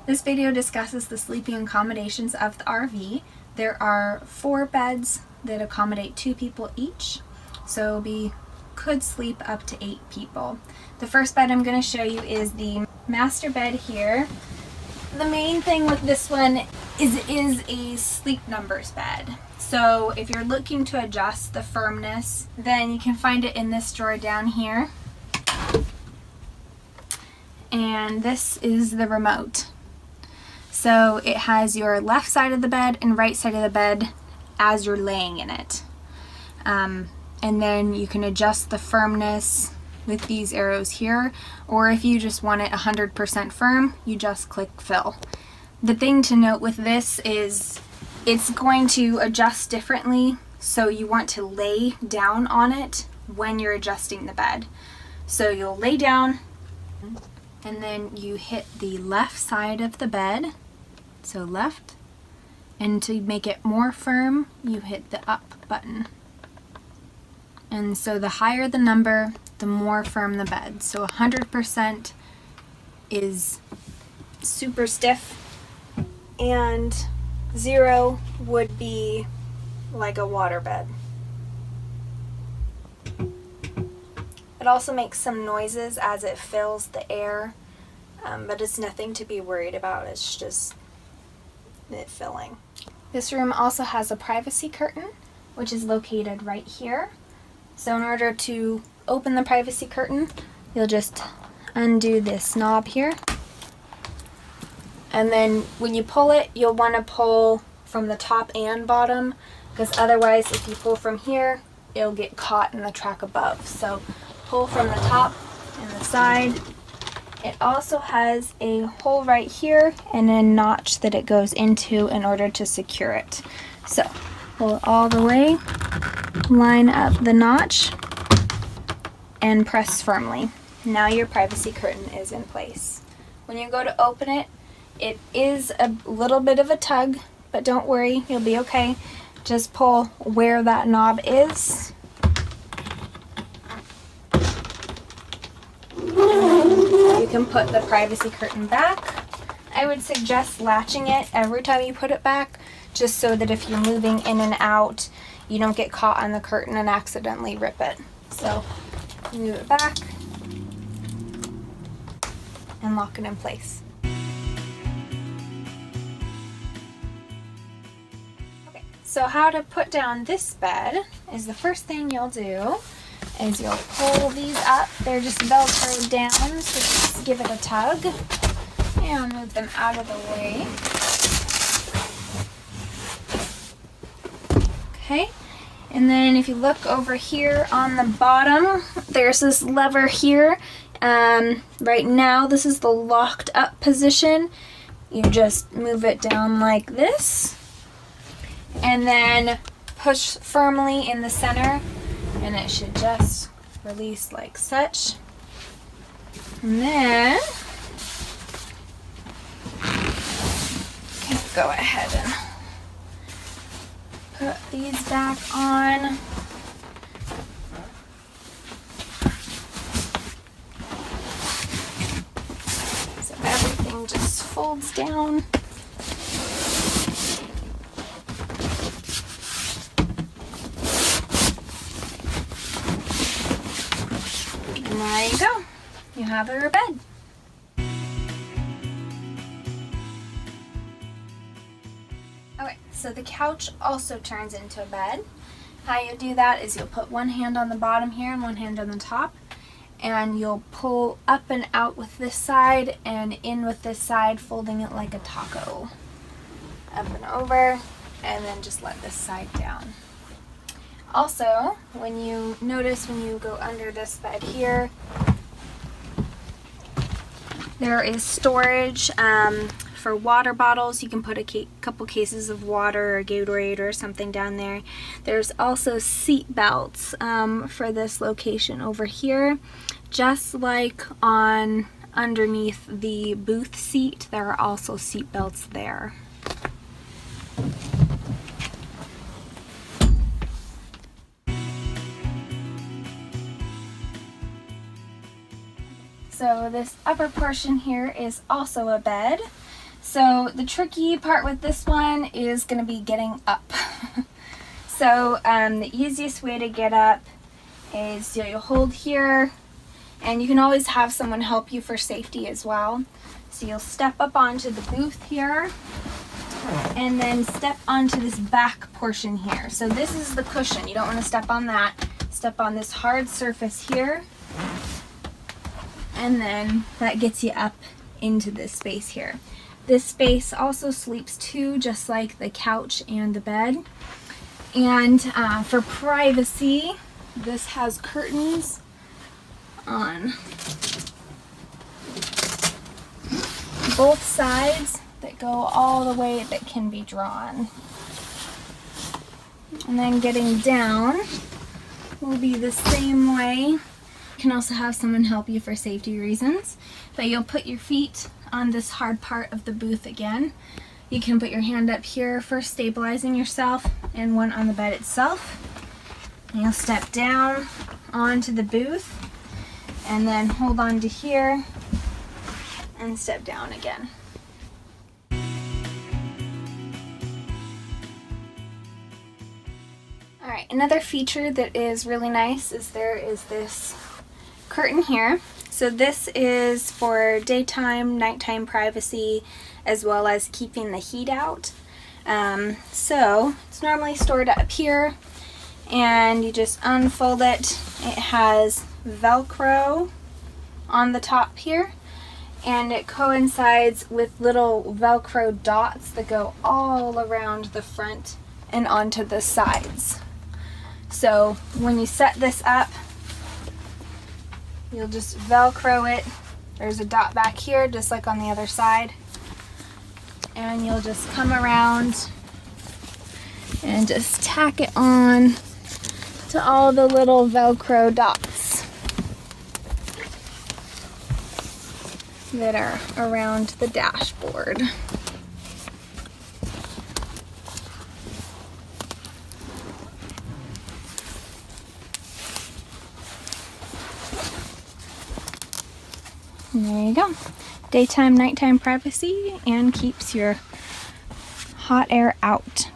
This video discusses the sleeping accommodations of the RV. There are 4 beds that accommodate 2 people each, so we could sleep up to 8 people. The first bed I'm going to show you is the master bed here. The main thing with this one is it is a sleep numbers bed. So if you're looking to adjust the firmness, then you can find it in this drawer down here. And this is the remote. So it has your left side of the bed and right side of the bed as you're laying in it. And then you can adjust the firmness with these arrows here, or if you just want it 100% firm, you just click fill. The thing to note with this is it's going to adjust differently, so you want to lay down on it when you're adjusting the bed. So you'll lay down and then you hit the left side of the bed, so left, and to make it more firm you hit the up button. And so the higher the number, the more firm the bed. So 100% is super stiff, and 0 would be like a water bed. It also makes some noises as it fills the air, but it's nothing to be worried about. It's just it filling. This room also has a privacy curtain, which is located right here. So in order to open the privacy curtain, you'll just undo this knob here. And then when you pull it, you'll want to pull from the top and bottom, because otherwise if you pull from here, it'll get caught in the track above. So pull from the top and the side. It also has a hole right here and a notch that it goes into in order to secure it. So pull it all the way, line up the notch, and press firmly. Now your privacy curtain is in place. When you go to open it, it is a little bit of a tug, but don't worry, you'll be okay. Just pull where that knob is. You can put the privacy curtain back. I would suggest latching it every time you put it back, just so that if you're moving in and out, you don't get caught on the curtain and accidentally rip it. So move it back and lock it in place. Okay, so how to put down this bed is the first thing you'll do is you'll pull these up. They're just Velcroed down, so just give it a tug and move them out of the way. Okay, and then if you look over here on the bottom, there's this lever here. Right now this is the locked up position. You just move it down like this and then push firmly in the center, and it should just release like such. And then you can go ahead and put these back on. So everything just folds down. And there you go. You have your bed. Okay, so the couch also turns into a bed. How you do that is you'll put one hand on the bottom here and one hand on the top, and you'll pull up and out with this side and in with this side, folding it like a taco. Up and over, and then just let this side down. Also, when you go under this bed here, there is storage for water bottles. You can put a couple cases of water or Gatorade or something down there. There's also seat belts for this location over here. Just like on underneath the booth seat, there are also seat belts there. So this upper portion here is also a bed. So the tricky part with this one is going to be getting up. So the easiest way to get up is you'll hold here, and you can always have someone help you for safety as well. So you'll step up onto the booth here, and then step onto this back portion here. So this is the cushion. You don't want to step on that. Step on this hard surface here, and then that gets you up into this space here. This space also sleeps two, just like the couch and the bed. And for privacy, this has curtains on both sides that go all the way, that can be drawn. And then getting down will be the same way. You can also have someone help you for safety reasons, but you'll put your feet on this hard part of the booth again. You can put your hand up here for stabilizing yourself, and one on the bed itself. And you'll step down onto the booth, and then hold on to here and step down again. Alright, another feature that is really nice is there is this curtain here. So this is for daytime, nighttime privacy, as well as keeping the heat out. So it's normally stored up here, and you just unfold it. It has Velcro on the top here, and it coincides with little Velcro dots that go all around the front and onto the sides. So when you set this up, you'll just Velcro it. There's a dot back here, just like on the other side. And you'll just come around and just tack it on to all the little Velcro dots that are around the dashboard. And there you go. Daytime, nighttime privacy, and keeps your hot air out.